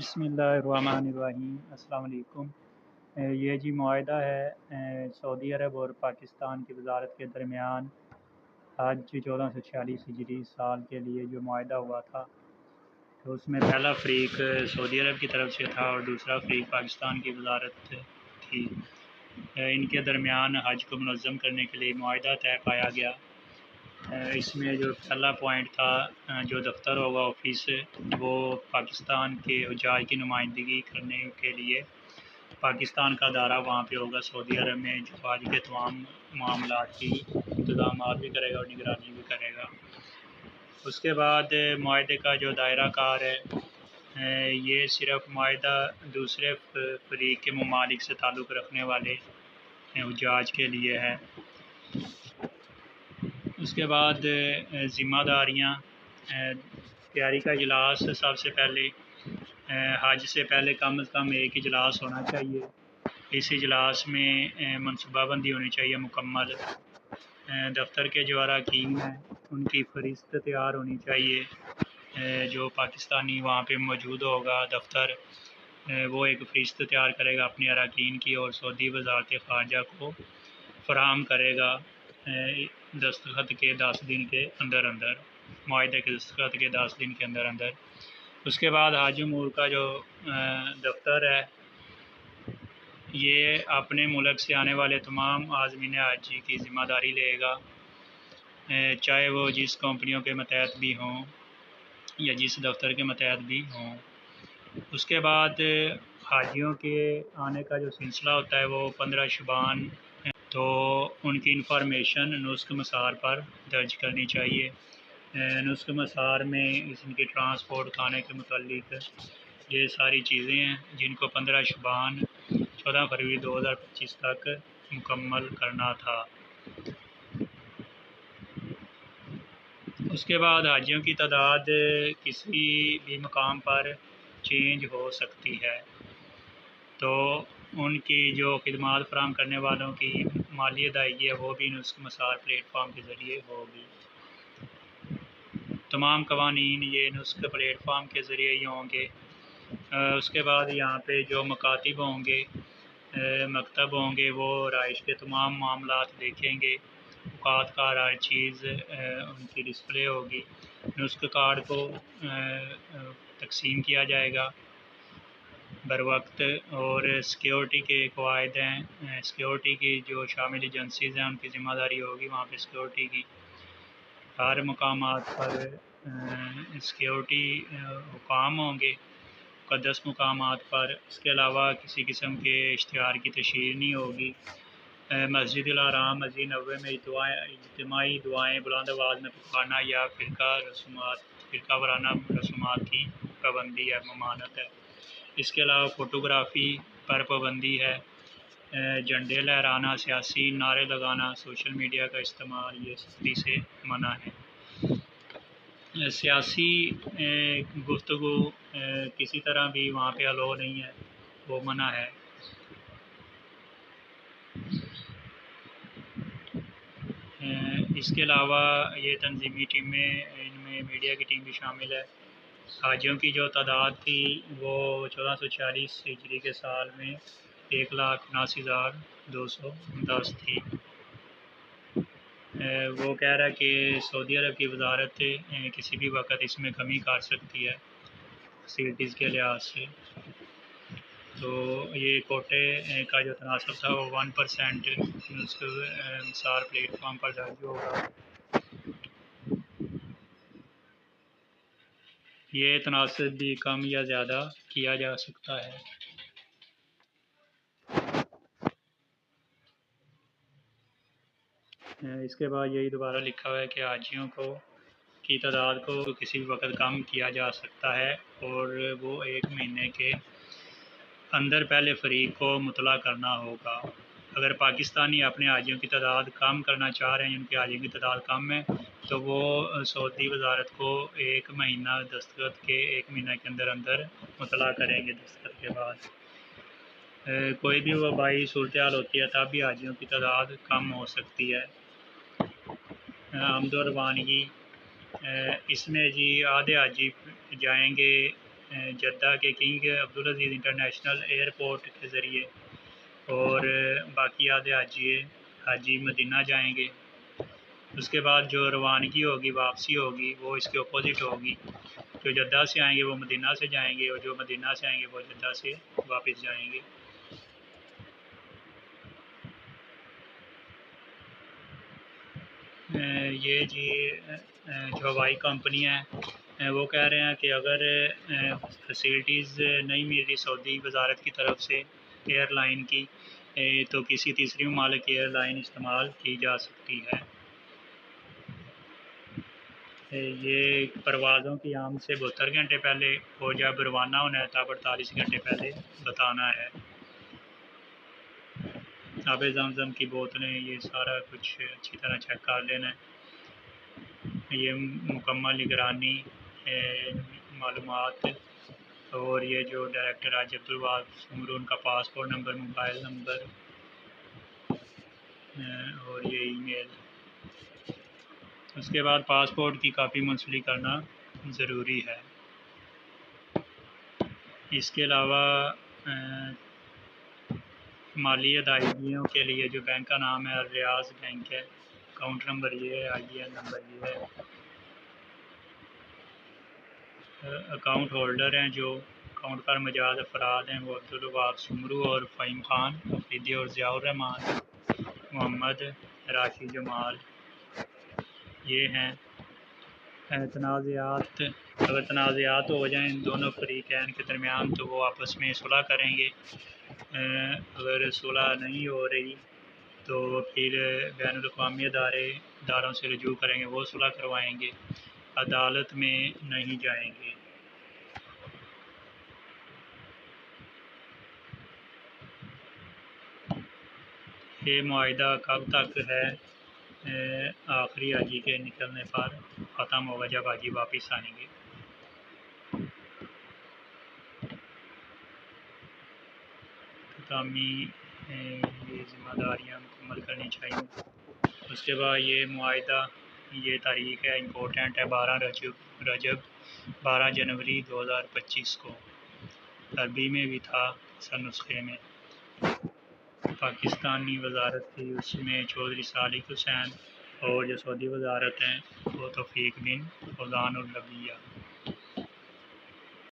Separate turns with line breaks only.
بسم اللہ الرحمن الرحیم، السلام علیکم۔ یہ جی معاہدہ ہے سعودی عرب اور پاکستان کی وزارت کے درمیان آج 1446 ہجری سال کے لیے جو معاہدہ ہوا تھا، تو اس میں پہلا فریق سعودی عرب کی طرف سے تھا اور دوسرا فریق پاکستان کی وزارت تھی۔ ان کے درمیان حج کو منظم کرنے کے لیے معاہدہ طے پایا گیا۔ اس میں جو پہلا پوائنٹ تھا، جو دفتر ہوگا آفس، وہ پاکستان کے حجاج کی نمائندگی کرنے کے لیے پاکستان کا دورہ وہاں پہ ہوگا سعودی عرب میں، جو حج کے تمام معاملات کی انتظامات بھی کرے گا اور نگرانی بھی کرے گا۔ اس کے بعد معاہدے کا جو دائرہ کار ہے، یہ صرف معاہدہ دوسرے فریق کے ممالک سے تعلق رکھنے والے حجاج کے لیے ہے۔ اس کے بعد ذمہ داریاں، تیاری کا اجلاس سب سے پہلے حج سے پہلے کم از کم ایک اجلاس ہونا چاہیے۔ اس اجلاس میں منصوبہ بندی ہونی چاہیے مکمل۔ دفتر کے جو اراکین ہیں ان کی فہرست تیار ہونی چاہیے۔ جو پاکستانی وہاں پہ موجود ہوگا دفتر، وہ ایک فہرست تیار کرے گا اپنے اراکین کی اور سعودی وزارت خارجہ کو فراہم کرے گا دستخط کے 10 دن کے اندر اندر، معاہدے کے دستخط کے 10 دن کے اندر اندر۔ اس کے بعد حج امور کا جو دفتر ہے، یہ اپنے ملک سے آنے والے تمام عازمین حج کی ذمہ داری لے گا، چاہے وہ جس کمپنیوں کے متحد بھی ہوں یا جس دفتر کے متحد بھی ہوں۔ اس کے بعد حاجیوں کے آنے کا جو سلسلہ ہوتا ہے وہ 15 شعبان، تو ان کی انفارمیشن نسخ مسار پر درج کرنی چاہیے۔ نسخ مسار میں ان کی ٹرانسپورٹ، کھانے کے متعلق یہ ساری چیزیں ہیں جن کو 15 شعبان 14 فروری 2025 تک مکمل کرنا تھا۔ اس کے بعد حاجیوں کی تعداد کسی بھی مقام پر چینج ہو سکتی ہے، تو ان کی جو خدمات فراہم کرنے والوں کی مالی ادائیگی ہے وہ بھی نسخ مسار پلیٹ فارم کے ذریعے ہوگی۔ تمام قوانین یہ نسخ پلیٹ فارم کے ذریعے ہی ہوں گے۔ اس کے بعد یہاں پہ جو مکاتب ہوں گے، مکتب ہوں گے، وہ رہائش کے تمام معاملات دیکھیں گے۔ اوقات کا ہر چیز ان کی ڈسپلے ہوگی۔ نسخ کارڈ کو تقسیم کیا جائے گا بر وقت، اور سیکیورٹی کے قواعد ہیں، سیکیورٹی کی جو شامل ایجنسیز ہیں ان کی ذمہ داری ہوگی وہاں پہ سیکیورٹی کی۔ ہر مقامات پر سیکیورٹی حکام ہوں گے مقدس مقامات پر۔ اس کے علاوہ کسی قسم کے اشتہار کی تشہیر نہیں ہوگی۔ مسجد الحرام، مسجد نبوی میں اجتماعی دعائیں بلند آواز میں پکارنا یا فرقہ وارانہ رسومات کی پابندی ہے، ممانعت ہے۔ اس کے علاوہ فوٹوگرافی پر پابندی ہے۔ جھنڈے لہرانا، سیاسی نعرے لگانا، سوشل میڈیا کا استعمال یہ سختی سے منع ہے۔ سیاسی گفتگو کسی طرح بھی وہاں پہ الاؤ نہیں ہے، وہ منع ہے۔ اس کے علاوہ یہ تنظیمی ٹیمیں، ان میں میڈیا کی ٹیم بھی شامل ہے۔ حاجیوں کی جو تعداد تھی وہ 1446 ہجری کے سال میں 1,79,210 تھی۔ وہ کہہ رہا ہے کہ سعودی عرب کی وزارت کسی بھی وقت اس میں کمی کر سکتی ہے فیسلٹیز کے لحاظ سے۔ تو یہ کوٹے کا جو تناسب تھا وہ 1% نسخ مسار پلیٹ فارم پر درج ہوگا۔ یہ تناسب بھی کم یا زیادہ کیا جا سکتا ہے۔ اس کے بعد یہی دوبارہ لکھا ہوا ہے کہ حاجیوں کی تعداد کو کسی بھی وقت کم کیا جا سکتا ہے، اور وہ 1 مہینے کے اندر پہلے فریق کو مطلع کرنا ہوگا۔ اگر پاکستانی اپنے حاجیوں کی تعداد کم کرنا چاہ رہے ہیں، ان کے حاجیوں کی تعداد کم ہے، تو وہ سعودی وزارت کو 1 مہینہ دستخط کے 1 مہینہ کے اندر اندر مطلع کریں گے دستخط کے بعد۔ کوئی بھی وبائی صورتحال ہوتی ہے تب بھی حاجیوں کی تعداد کم ہو سکتی ہے۔ آمد و روانگی، اس میں جی آدھے حاجی جائیں گے جدہ کے کنگ عبدالعزیز انٹرنیشنل ایئرپورٹ کے ذریعے، اور باقی آدھے حاجی مدینہ جائیں گے۔ اس کے بعد جو روانگی ہوگی، واپسی ہوگی، وہ اس کے اپوزٹ ہوگی۔ جو جدہ سے آئیں گے وہ مدینہ سے جائیں گے، اور جو مدینہ سے آئیں گے وہ جدہ سے واپس جائیں گے۔ یہ جی جو ہوائی کمپنی ہیں وہ کہہ رہے ہیں کہ اگر فیسلٹیز نہیں مل رہی سعودی وزارت کی طرف سے ایئر لائن کی، تو کسی تیسری ممالک کی ایئر لائن استعمال کی جا سکتی ہے۔ یہ پروازوں کی عام سے 72 گھنٹے پہلے، اور جب روانہ ہونا ہے تب 48 گھنٹے پہلے بتانا ہے۔ آب زمزم کی بوتلیں، یہ سارا کچھ اچھی طرح چیک کر لینا ہے۔ یہ مکمل نگرانی معلومات، اور یہ جو ڈائریکٹر حاجی عبدالوہاب سمرو، ان کا پاسپورٹ نمبر، موبائل نمبر، اور یہ ای میل۔ اس کے بعد پاسپورٹ کی کاپی منسلک کرنا ضروری ہے۔ اس کے علاوہ مالی ادائیگیوں کے لیے جو بینک کا نام ہے الریاض بینک ہے، اکاؤنٹ نمبر یہ ہے، آئی این نمبر یہ ہے۔ اکاؤنٹ ہولڈر ہیں جو اکاؤنٹ پر مجاز افراد ہیں وہ عبدالوہاب سمرو اور فہیم خان افریدی اور ضیاء الرحمان محمد راشد جمال، یہ ہیں۔ اگر تنازعات ہو جائیں دونوں فریقین کے درمیان تو وہ آپس میں صلح کریں گے۔ اگر صلح نہیں ہو رہی تو پھر بین الاقوامی اداروں سے رجوع کریں گے، وہ صلح کروائیں گے، عدالت میں نہیں جائیں گے۔ یہ معاہدہ کب تک ہے؟ آخری حاجی کے نکلنے پر ختم ہوگا، جب حاجی واپس آئیں گے۔ اختتامی یہ ذمہ داریاں مکمل کرنی چاہیے۔ اس کے بعد یہ معاہدہ، یہ تاریخ ہے امپورٹنٹ ہے، 12 جنوری 2025 کو عربی میں بھی تھا اصل نسخے میں۔ پاکستانی وزارت تھی، اس میں چودھری صالح حسین، اور جو سعودی وزارت ہیں وہ توفیق بن فوزان الربیہ۔